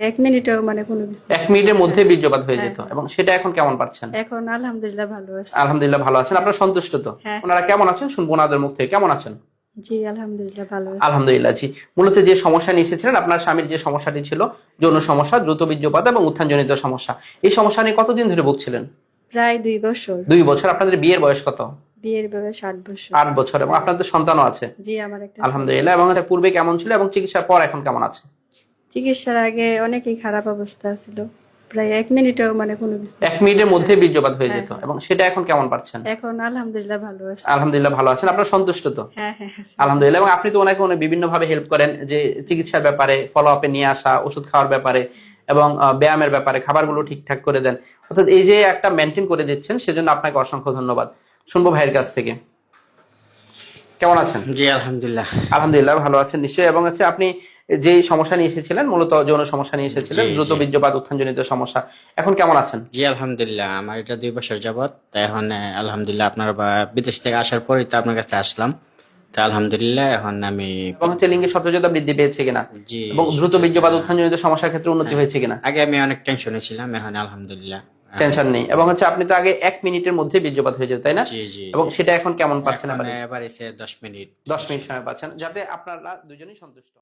এক মিনিটেও মানে কোনো কিছু। 1 মিনিটের মধ্যে বীর্যপাত হয়ে হ্যাঁ, যেত, এবং সেটা এখন কেমন পাচ্ছেন? এখন আলহামদুলিল্লাহ ভালো আছে। আলহামদুলিল্লাহ ভালো আছেন। আপনারা সন্তুষ্ট তো? হ্যাঁ। ওনারা কেমন আছেন শুনবো ওনাদের মুখ থেকে। কেমন আছেন? জি আলহামদুলিল্লাহ ভালো আছে। আলহামদুলিল্লাহ জি। মূলত যে সমস্যা নিয়ে এসেছিলেন, আপনার স্বামীর যে সমস্যাটি ছিল, যৌন সমস্যা, দ্রুত বীর্যপাত এবং উত্থানজনিত সমস্যা, এই সমস্যা নিয়ে কতদিন ধরে ভুগছিলেন? প্রায় 2 বছর। 2 বছর। আপনাদের বিয়ের বয়স কত? বিয়ের বয়স 8 বছর। 8 বছর। এবং আপনাদের সন্তানও আছে? জি আমার একটা আলহামদুলিল্লাহ। এবং এটা পূর্বে কেমন ছিল এবং চিকিৎসার পর এখন কেমন আছে? চিকিৎসার আগে অনেকই খারাপ অবস্থা ছিল, প্রায় 1 মিনিটেও মানে কোনো কিছু। 1 মিনিটের মধ্যে বীর্যপাত হয়ে হ্যাঁ, যেত, এবং সেটা এখন কেমন পাচ্ছেন? এখন আলহামদুলিল্লাহ ভালো আছে। আলহামদুলিল্লাহ ভালো আছেন। আপনারা সন্তুষ্ট তো? হ্যাঁ হ্যাঁ। আলহামদুলিল্লাহ। এবং আপনি তো ওনাকে বিভিন্ন ভাবে হেল্প করেন, যে চিকিৎসার ব্যাপারে, ফলো আপে নিয়ে আসা, ওষুধ খাওয়ার ব্যাপারে, এবং ব্যায়ামের ব্যাপারে, খাবারগুলো ঠিকঠাক করে দেন। অর্থাৎ এই যে একটা মেনটেন করে দিচ্ছেন, সেজন্য আপনাকে অসংখ্য ধন্যবাদ। শুনবো ভাইয়ের কাছ থেকে। কেমন আছেন? জি আলহামদুলিল্লাহ। আলহামদুলিল্লাহ ভালো আছেন নিশ্চয়ই। এবং আপনি যে সমস্যা নিয়ে এসেছিলেন, মূলত যৌন সমস্যা নিয়ে এসেছিলেন, জি, দ্রুত জি। বীর্যপাত উত্থানজনিত সমস্যা, এখন কেমন আছেন? জি আলহামদুলিল্লাহ, আমার এটা 2 বছর যাবত। তা এখন আলহামদুলিল্লাহ আপনার বিদেশ থেকে আসার পরেই তো আপনার কাছে আসলাম। তা আলহামদুলিল্লাহ এখন আমি এবং লিঙ্গের সতেজতা বৃদ্ধি পেয়েছে কিনা, জি এবং দ্রুত বীর্যপাত উত্থানজনিত সমস্যার ক্ষেত্রে উন্নতি হয়েছে কিনা? আগে আমি অনেক টেনশনে ছিলাম, এখন আলহামদুলিল্লাহ টেনশন নেই। এবং আপনি তো আগে 1 মিনিটের মধ্যে বীর্যপাত হয়ে যেত, তাই না? জি জি। এবং সেটা এখন কেমন পাচ্ছেন? এখন আবার এবার এসে 10 মিনিট। 10 মিনিট সময় পাচ্ছেন, যাতে আপনারা দুজনেই সন্তুষ্ট।